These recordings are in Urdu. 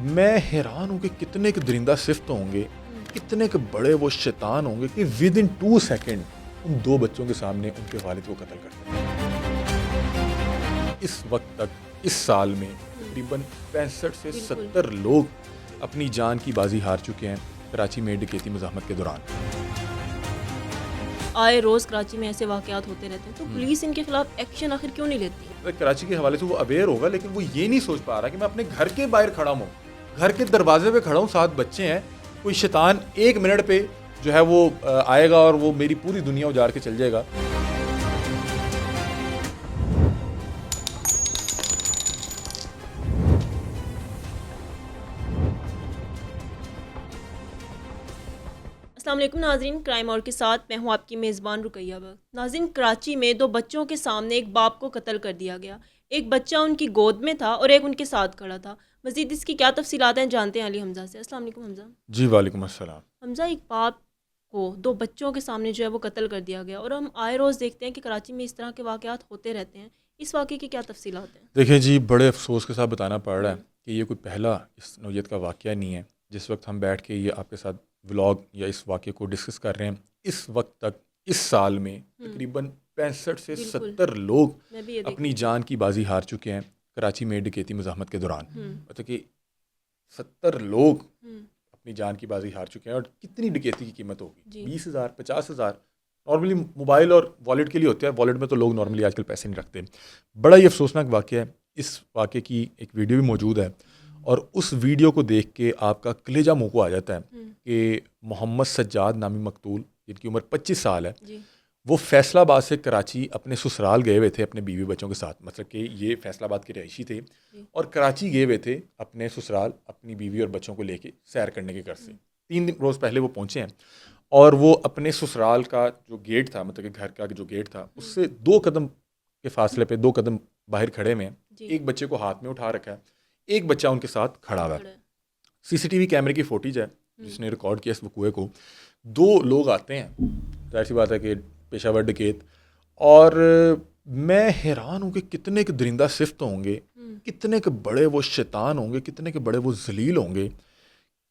میں حیران ہوں کہ کتنے کے درندہ صفت ہوں گے، کتنے کے بڑے وہ شیطان ہوں گے کہ ود ان 2 سیکنڈ ان 2 بچوں کے سامنے ان کے والد کو قتل کرتے ہیں۔ اس وقت تک اس سال میں تقریباً 65 سے 70 لوگ اپنی جان کی بازی ہار چکے ہیں کراچی میں ڈکیتی مزاحمت کے دوران۔ آئے روز کراچی میں ایسے واقعات ہوتے رہتے ہیں، تو پولیس ان کے خلاف ایکشن آخر کیوں نہیں لیتی؟ کراچی کے حوالے سے وہ اویئر ہوگا، لیکن وہ یہ نہیں سوچ پا رہا کہ میں اپنے گھر کے باہر کھڑا ہوں، گھر کے دروازے پہ کھڑا ہوں، 7 بچے ہیں، کوئی شیطان 1 منٹ پہ جو ہے وہ آئے گا اور وہ میری پوری دنیا اجاڑ کے چل جائے گا۔ السلام علیکم ناظرین، کرائم اور کے ساتھ میں ہوں آپ کی میزبان رقیہ بخش۔ ناظرین، کراچی میں 2 بچوں کے سامنے ایک باپ کو قتل کر دیا گیا۔ ایک بچہ ان کی گود میں تھا اور ایک ان کے ساتھ کھڑا تھا۔ مزید اس کی کیا تفصیلات ہیں جانتے ہیں علی حمزہ سے۔ السلام علیکم حمزہ۔ جی وعلیکم السلام۔ حمزہ، ایک باپ کو 2 بچوں کے سامنے جو ہے وہ قتل کر دیا گیا، اور ہم آئے روز دیکھتے ہیں کہ کراچی میں اس طرح کے واقعات ہوتے رہتے ہیں۔ اس واقعے کی کیا تفصیلات ہیں؟ دیکھیں جی، بڑے افسوس کے ساتھ بتانا پڑ رہا ہے کہ یہ کوئی پہلا اس نوعیت کا واقعہ نہیں ہے۔ جس وقت ہم بیٹھ کے یہ آپ کے ساتھ ولاگ یا اس واقعے کو ڈسکس کر رہے ہیں، اس وقت تک اس سال میں تقریباً 65 سے 70 لوگ اپنی جان کی بازی ہار چکے ہیں کراچی میں ڈکیتی مزاحمت کے دوران۔ مطلب کہ 70 لوگ اپنی جان کی بازی ہار چکے ہیں، اور کتنی ڈکیتی کی قیمت ہوگی؟ 20,000 50,000 نارملی موبائل اور والیٹ کے لیے ہوتے ہیں، والیٹ میں تو لوگ نارملی آج کل پیسے نہیں رکھتے۔ بڑا ہی افسوسناک واقعہ ہے۔ اس واقعے کی ایک ویڈیو بھی موجود ہے، اور اس ویڈیو کو دیکھ کے آپ کا کلیجہ منہ کو آ جاتا ہے کہ محمد سجاد نامی مقتول، جن کی عمر 25 سال ہے، وہ فیصل آباد سے کراچی اپنے سسرال گئے ہوئے تھے اپنے بیوی بچوں کے ساتھ۔ مطلب کہ یہ فیصل آباد کے رہائشی تھے اور کراچی گئے ہوئے تھے اپنے سسرال اپنی بیوی اور بچوں کو لے کے سیر کرنے کے غرض سے۔ 3 روز پہلے وہ پہنچے ہیں، اور وہ اپنے سسرال کا جو گیٹ تھا، مطلب کہ گھر کا جو گیٹ تھا، اس سے 2 قدم کے فاصلے پہ 2 قدم باہر کھڑے ہوئے ہیں۔ ایک بچے کو ہاتھ میں اٹھا رکھا ہے، ایک بچہ ان کے ساتھ کھڑا ہوا ہے۔ CCTV کیمرے کی فوٹیج ہے جس نے ریکارڈ کیا اس وقوعے کو۔ 2 لوگ آتے ہیں، ظاہر سی بات ہے کہ پیشہ ور ڈکیت، اور میں حیران ہوں کہ کتنے کے درندہ صفت ہوں گے، کتنے کے بڑے وہ شیطان ہوں گے، کتنے کے بڑے وہ ذلیل ہوں گے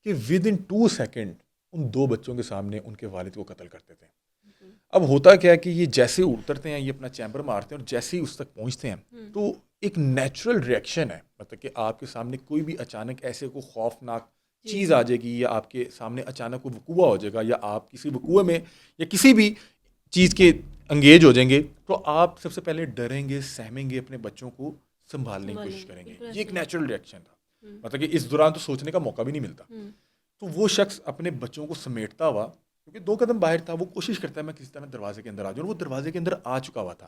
کہ ود ان 2 سیکنڈ ان 2 بچوں کے سامنے ان کے والد کو قتل کرتے تھے۔ اب ہوتا کیا ہے کہ یہ جیسے اترتے ہیں، یہ اپنا چیمبر مارتے ہیں، اور جیسے ہی اس تک پہنچتے ہیں تو ایک نیچرل ریئیکشن ہے، مطلب کہ آپ کے سامنے کوئی بھی اچانک ایسے کوئی خوفناک چیز آ جائے گی، یا آپ کے سامنے اچانک کوئی وقوع ہو جائے گا، یا آپ کسی وقوع میں یا کسی بھی چیز کے انگیج ہو جائیں گے، تو آپ سب سے پہلے ڈریں گے، سہمیں گے، اپنے بچوں کو سنبھالنے کی کوشش کریں گے۔ یہ ایک نیچرل ریئیکشن تھا، مطلب کہ اس دوران تو سوچنے کا موقع بھی نہیں ملتا۔ تو وہ شخص اپنے بچوں کو سمیٹتا ہوا، کیونکہ 2 قدم باہر تھا، وہ کوشش کرتا ہے میں کسی طرح دروازے کے اندر آ جاؤں، اور وہ دروازے کے اندر آ چکا ہوا تھا۔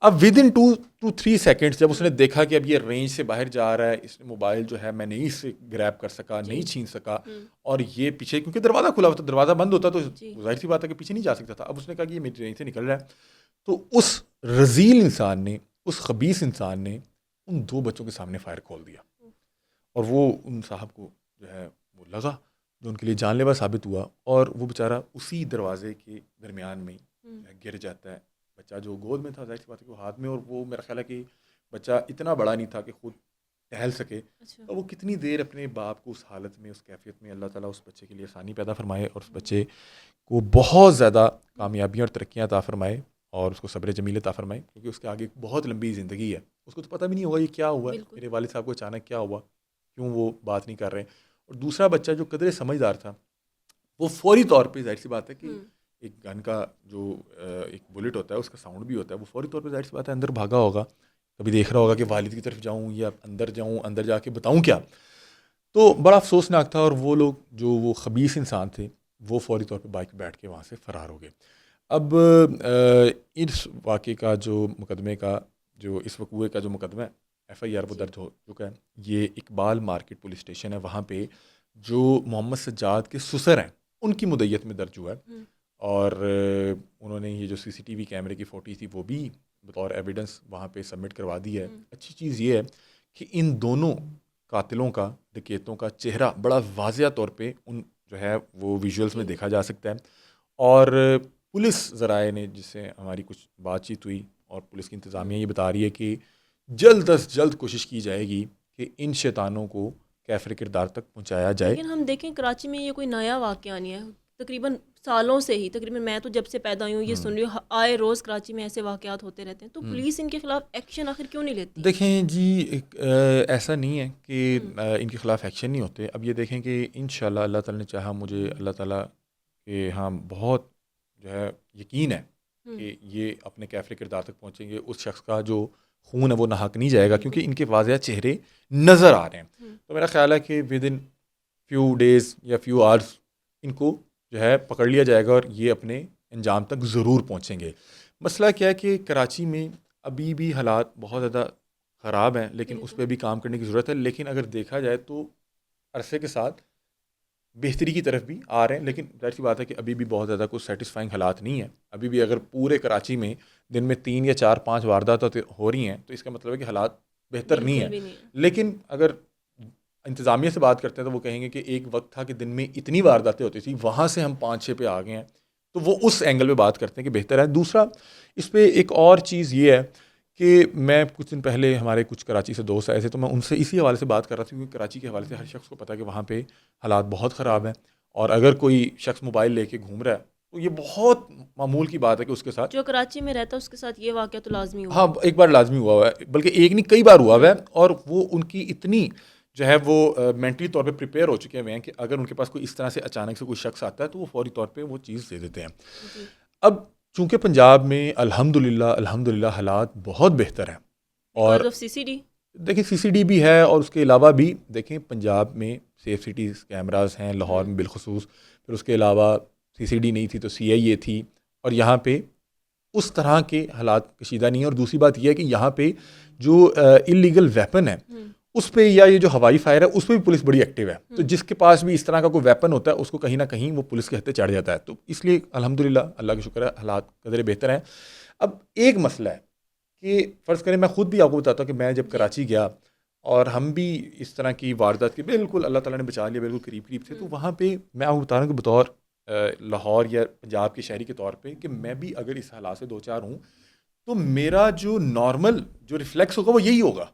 اب ود ان 2 to 3 سیکنڈ جب اس نے دیکھا کہ اب یہ رینج سے باہر جا رہا ہے، اس موبائل جو ہے میں نہیں اس سے گریب کر سکا، نہیں چھین سکا، اور یہ پیچھے کیونکہ دروازہ کھلا ہوا تھا، دروازہ بند ہوتا تو ظاہر سی بات ہے کہ پیچھے نہیں جا سکتا تھا۔ اب اس نے کہا کہ یہ میری رینج سے نکل رہا ہے، تو اس رذیل انسان نے، اس خبیث انسان نے ان 2 بچوں کے سامنے فائر کھول دیا، اور وہ ان صاحب کو جو ہے وہ لگا، جو ان کے لیے جان لیوا ثابت ہوا، اور وہ بیچارہ اسی دروازے کے درمیان میں گر جاتا ہے۔ بچہ جو گود میں تھا، ظاہر سی بات ہے کہ وہ ہاتھ میں، اور وہ میرا خیال ہے کہ بچہ اتنا بڑا نہیں تھا کہ خود ٹہل سکے، اور وہ کتنی دیر اپنے باپ کو اس حالت میں، اس کیفیت میں، اللہ تعالیٰ اس بچے کے لیے آسانی پیدا فرمائے، اور اس بچے کو بہت زیادہ کامیابیاں اور ترقیاں عطا فرمائے، اور اس کو صبر جمیل عطا فرمائے، کیونکہ اس کے آگے بہت لمبی زندگی ہے۔ اس کو تو پتہ بھی نہیں ہوگا یہ کیا ہوا ہے، میرے والد صاحب کو اچانک کیا ہوا، کیوں وہ بات نہیں کر رہے۔ اور دوسرا بچہ جو قدرے سمجھدار تھا، وہ فوری طور پہ، ظاہر سی بات ہے کہ ایک گن کا جو ایک بلٹ ہوتا ہے اس کا ساؤنڈ بھی ہوتا ہے، وہ فوری طور پہ ظاہر سی بات ہے اندر بھاگا ہوگا، کبھی دیکھ رہا ہوگا کہ والد کی طرف جاؤں یا اندر جاؤں، اندر جا کے بتاؤں کیا۔ تو بڑا افسوسناک تھا، اور وہ لوگ جو وہ خبیث انسان تھے وہ فوری طور پہ بائک پہ بیٹھ کے وہاں سے فرار ہو گئے۔ اب اس واقعے کا جو مقدمے کا جو اس وقوعے کا جو مقدمہ ہے، FIR وہ درج ہو چکا ہے۔ یہ اقبال مارکیٹ پولیس اسٹیشن ہے، وہاں پہ جو محمد سجاد کے سسر ہیں ان کی مدعیت میں درج ہوا ہے، اور انہوں نے یہ جو CCTV کیمرے کی فوٹیج تھی وہ بھی بطور ایویڈنس وہاں پہ سبمٹ کروا دی ہے۔ اچھی چیز یہ ہے کہ ان دونوں قاتلوں کا، ڈکیتوں کا چہرہ بڑا واضح طور پہ ان جو ہے وہ ویژولز میں دیکھا جا سکتا ہے، اور پولیس ذرائع نے، جس سے ہماری کچھ بات چیت ہوئی، اور پولیس کی انتظامیہ یہ بتا رہی ہے کہ جلد از جلد کوشش کی جائے گی کہ ان شیطانوں کو کیفر کردار تک پہنچایا جائے. لیکن ہم دیکھیں کراچی میں یہ کوئی نیا واقعہ نہیں ہے, تقریباً سالوں سے ہی, تقریباً میں تو جب سے پیدا ہوئی ہوں یہ سن رہی ہوں, آئے روز کراچی میں ایسے واقعات ہوتے رہتے ہیں, تو پولیس ان کے خلاف ایکشن آخر کیوں نہیں لیتی؟ دیکھیں جی ایسا نہیں ہے کہ ان کے خلاف ایکشن نہیں ہوتے. اب یہ دیکھیں کہ انشاءاللہ اللہ تعالیٰ نے چاہا, مجھے اللہ تعالیٰ کے ہاں بہت جو ہے یقین ہے کہ یہ اپنے کیفر کردار تک پہنچیں گے. اس شخص کا جو خون ہے وہ ناحق نہیں جائے گا, کیونکہ ان کے واضح چہرے نظر آ رہے ہیں. تو میرا خیال ہے کہ ود ان فیو ڈیز یا فیو آورس ان کو جو ہے پکڑ لیا جائے گا اور یہ اپنے انجام تک ضرور پہنچیں گے. مسئلہ کیا ہے کہ کراچی میں ابھی بھی حالات بہت زیادہ خراب ہیں, لیکن اس پہ بھی کام کرنے کی ضرورت ہے. لیکن اگر دیکھا جائے تو عرصے کے ساتھ بہتری کی طرف بھی آ رہے ہیں, لیکن ظاہر سی بات ہے کہ ابھی بھی بہت زیادہ کچھ سیٹسفائنگ حالات نہیں ہیں. ابھی بھی اگر پورے کراچی میں دن میں 3 یا 4 5 وارداتیں ہو رہی ہیں تو اس کا مطلب ہے کہ حالات بہتر نہیں ہیں. لیکن اگر انتظامیہ سے بات کرتے ہیں تو وہ کہیں گے کہ ایک وقت تھا کہ دن میں اتنی وارداتیں ہوتی تھیں, وہاں سے ہم 5 6 پہ آ گئے ہیں, تو وہ اس اینگل پہ بات کرتے ہیں کہ بہتر ہے. دوسرا اس پہ ایک اور چیز یہ ہے کہ میں کچھ دن پہلے ہمارے کچھ کراچی سے دوست آئے تھے, تو میں ان سے اسی حوالے سے بات کر رہا تھا, کیونکہ کراچی کے حوالے سے ہر شخص کو پتہ ہے کہ وہاں پہ حالات بہت خراب ہیں, اور اگر کوئی شخص موبائل لے کے گھوم رہا ہے تو یہ بہت معمول کی بات ہے کہ اس کے ساتھ, جو کراچی میں رہتا ہے اس کے ساتھ یہ واقعہ تو لازمی ہوا. ہاں ایک بار لازمی ہوا ہے, بلکہ ایک نہیں کئی بار ہوا ہے, اور وہ ان کی اتنی جو ہے وہ مینٹلی طور پہ پریپیئر ہو چکے ہوئے ہیں کہ اگر ان کے پاس کوئی اس طرح سے اچانک سے کوئی شخص آتا ہے تو وہ فوری طور پہ وہ چیز دے دیتے ہیں. اب چونکہ پنجاب میں الحمدللہ حالات بہت بہتر ہیں, اور CCD دیکھیں CCD بھی ہے, اور اس کے علاوہ بھی دیکھیں پنجاب میں سیف سٹیز کیمراز ہیں, لاہور میں بالخصوص, پھر اس کے علاوہ CCD نہیں تھی تو CIA تھی, اور یہاں پہ اس طرح کے حالات کشیدہ نہیں ہیں. اور دوسری بات یہ ہے کہ یہاں پہ جو انلیگل ویپن ہے اس پہ, یا یہ جو ہوائی فائر ہے اس پہ بھی پولیس بڑی ایکٹیو ہے. تو جس کے پاس بھی اس طرح کا کوئی ویپن ہوتا ہے اس کو کہیں نہ کہیں وہ پولیس کے ہتھے چڑھ جاتا ہے. تو اس لیے الحمدللہ اللہ کا شکر ہے حالات قدرے بہتر ہیں. اب ایک مسئلہ ہے کہ فرض کریں, میں خود بھی آپ کو بتاتا ہوں کہ میں جب کراچی گیا اور ہم بھی اس طرح کی واردات کے بالکل اللہ تعالیٰ نے بچا لیا, بالکل قریب تھے, تو وہاں پہ میں آپ کو بتا رہا ہوں کہ بطور لاہور یا پنجاب کے شہری کے طور پہ کہ میں بھی اگر اس حالات سے دو چار ہوں تو میرا جو نارمل جو ریفلیکس ہوگا وہ یہی ہوگا.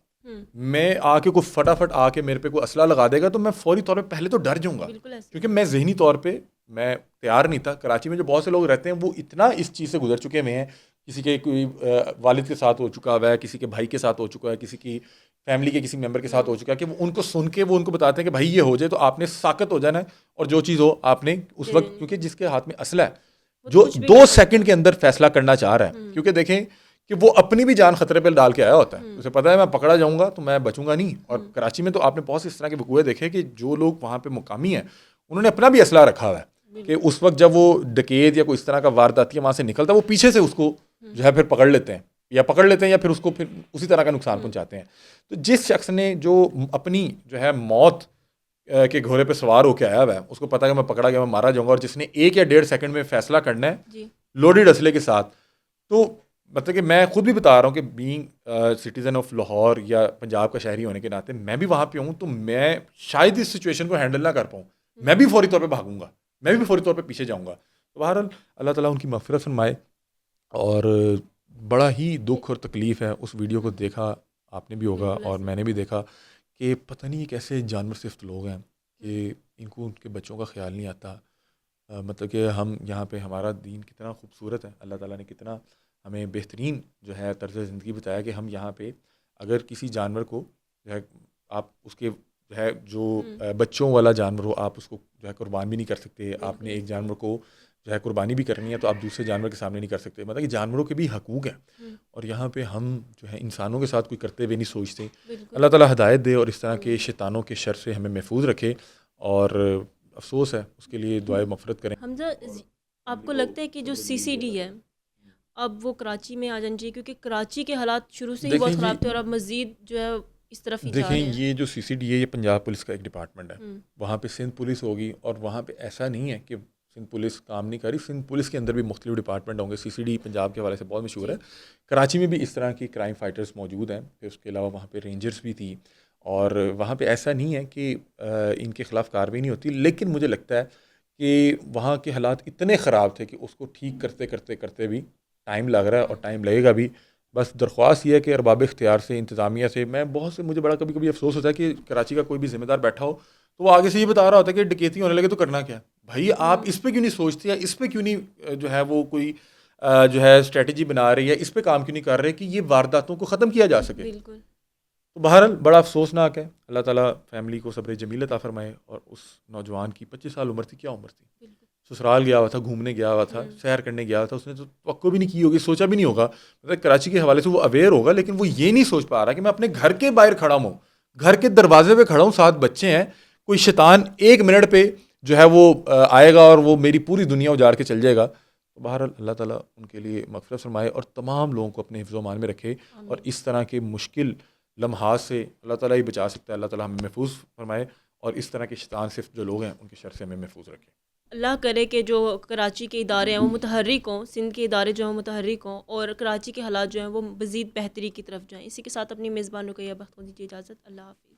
میں آ کے کوئی فٹافٹ آ کے میرے پہ کوئی اسلحہ لگا دے گا تو میں فوری طور پہ پہلے تو ڈر جاؤں گا, کیونکہ میں ذہنی طور پہ میں تیار نہیں تھا. کراچی میں جو بہت سے لوگ رہتے ہیں وہ اتنا اس چیز سے گزر چکے ہوئے ہیں, کسی کے کوئی والد کے ساتھ ہو چکا ہوا ہے, کسی کے بھائی کے ساتھ ہو چکا ہے, کسی کی فیملی کے کسی ممبر کے ساتھ ہو چکا ہے, کہ وہ ان کو سن کے وہ ان کو بتاتے ہیں کہ بھائی یہ ہو جائے تو آپ نے ساکت ہو جانا ہے, اور جو چیز ہو آپ نے اس وقت, کیونکہ جس کے ہاتھ میں اسلحہ ہے جو 2 سیکنڈ کے اندر فیصلہ کرنا چاہ رہا ہے, کیونکہ دیکھیں کہ وہ اپنی بھی جان خطرے پہ ڈال کے آیا ہوتا ہے, اسے پتہ ہے میں پکڑا جاؤں گا تو میں بچوں گا نہیں. اور کراچی میں تو آپ نے بہت سے اس طرح کے وقوعے دیکھے کہ جو لوگ وہاں پہ مقامی ہیں انہوں نے اپنا بھی اسلحہ رکھا ہوا ہے, کہ اس وقت جب وہ ڈکیت یا کوئی اس طرح کا وارداتیہ وہاں سے نکلتا ہے وہ پیچھے سے اس کو جو ہے پھر پکڑ لیتے ہیں یا پھر اس کو پھر اسی طرح کا نقصان پہنچاتے ہیں. تو جس شخص نے جو اپنی جو ہے موت کے گھوڑے پہ سوار ہو کے آیا ہوا ہے, اس کو پتہ ہے کہ میں پکڑا گیا میں مارا جاؤں گا, اور جس نے 1 یا 1.5 سیکنڈ میں فیصلہ کرنا ہے لوڈیڈ اسلحے کے ساتھ, تو مطلب کہ میں خود بھی بتا رہا ہوں کہ بینگ سٹیزن آف لاہور یا پنجاب کا شہری ہونے کے ناطے میں بھی وہاں پہ ہوں, تو میں شاید اس سچویشن کو ہینڈل نہ کر پاؤں, میں بھی فوری طور پہ بھاگوں گا, میں بھی فوری طور پہ پیچھے جاؤں گا. تو بہرحال اللہ تعالیٰ ان کی مغفرت فرمائے. اور بڑا ہی دکھ اور تکلیف ہے, اس ویڈیو کو دیکھا آپ نے بھی ہوگا اور میں نے بھی دیکھا کہ پتہ نہیں کیسے جانور صفت لوگ ہیں کہ ان کو ان کے بچوں کا خیال نہیں آتا. مطلب کہ ہم یہاں پہ ہمارا دین کتنا خوبصورت ہے, اللہ تعالیٰ نے کتنا ہمیں بہترین جو ہے طرز زندگی بتایا کہ ہم یہاں پہ اگر کسی جانور کو جو ہے آپ اس کے جو ہے جو بچوں والا جانور ہو آپ اس کو جو ہے قربان بھی نہیں کر سکتے. آپ نے ایک جانور کو جو ہے قربانی بھی کرنی ہے تو آپ دوسرے جانور کے سامنے نہیں کر سکتے. مطلب کہ جانوروں کے بھی حقوق ہیں, اور یہاں پہ ہم جو ہے انسانوں کے ساتھ کوئی کرتے ہوئے نہیں سوچتے. اللہ تعالیٰ ہدایت دے اور اس طرح کے شیطانوں کے شر سے ہمیں محفوظ رکھے, اور افسوس ہے اس کے لیے دعائے مغفرت کریں. حمزہ آپ کو لگتا ہے کہ جو CCD ہے اب وہ کراچی میں آ جانی چاہیے, کیونکہ کراچی کے حالات شروع سے ہی بہت خراب تھے اور اب مزید جو ہے اس طرف ہی جا رہے ہیں. دیکھیں یہ جو CCD ہے یہ پنجاب پولیس کا ایک ڈپارٹمنٹ ہے, وہاں پہ سندھ پولیس ہوگی, اور وہاں پہ ایسا نہیں ہے کہ سندھ پولیس کام نہیں کر رہی. سندھ پولیس کے اندر بھی مختلف ڈپارٹمنٹ ہوں گے. CCD پنجاب کے حوالے سے بہت مشہور ہے. کراچی میں بھی اس طرح کی کرائم فائٹرز موجود ہیں. پھر اس کے علاوہ وہاں پہ رینجرز بھی تھی, اور وہاں پہ ایسا نہیں ہے کہ ان کے خلاف کارروائی نہیں ہوتی. لیکن مجھے لگتا ہے کہ وہاں کے حالات اتنے خراب تھے کہ اس کو ٹھیک کرتے کرتے بھی ٹائم لگ رہا ہے, اور ٹائم لگے گا بھی. بس درخواست یہ ہے کہ ارباب اختیار سے، انتظامیہ سے، میں بہت سے، مجھے بڑا کبھی کبھی افسوس ہوتا ہے کہ کراچی کا کوئی بھی ذمہ دار بیٹھا ہو تو وہ آگے سے یہ بتا رہا ہوتا ہے کہ ڈکیتی ہونے لگے تو کرنا کیا. بھائی آپ اس پہ کیوں نہیں سوچتے، یا اس پہ کیوں نہیں جو ہے وہ کوئی جو ہے اسٹریٹجی بنا رہے، یا اس پہ کام کیوں نہیں کر رہے کہ یہ وارداتوں کو ختم کیا جا سکے. بالکل. تو بہرحال بڑا افسوسناک ہے. اللہ تعالیٰ فیملی کو صبر جمیل عطا فرمائے. اور اس نوجوان کی 25 سال عمر تھی، کیا عمر تھی، بالکل. سسرال گیا ہوا تھا، گھومنے گیا ہوا تھا، سیر کرنے گیا ہوا تھا. اس نے تو توقع بھی نہیں کی ہوگی، سوچا بھی نہیں ہوگا. مطلب کراچی کے حوالے سے وہ اویئر ہوگا، لیکن وہ یہ نہیں سوچ پا رہا کہ میں اپنے گھر کے باہر کھڑا ہوں، گھر کے دروازے پہ کھڑا ہوں، 7 بچے ہیں، کوئی شیطان 1 منٹ پہ جو ہے وہ آئے گا اور وہ میری پوری دنیا اجاڑ کے چل جائے گا. تو بہرحال اللہ تعالیٰ ان کے لیے مغفرت فرمائے اور تمام لوگوں کو اپنے حفظ و امان میں رکھے. اور اس طرح کے مشکل لمحات سے اللہ تعالیٰ ہی بچا سکتا ہے. اللہ تعالیٰ ہمیں محفوظ فرمائے اور اس طرح کے شیطان سے جو لوگ ہیں ان کے شر سے ہمیں محفوظ رکھے. اللہ کرے کہ جو کراچی کے ادارے ہیں وہ متحرک ہوں، سندھ کے ادارے جو ہیں متحرک ہوں، اور کراچی کے حالات جو ہیں وہ مزید بہتری کی طرف جائیں. اسی کے ساتھ اپنی میزبان رقیہ بخت کو دیجیے اجازت. اللہ حافظ.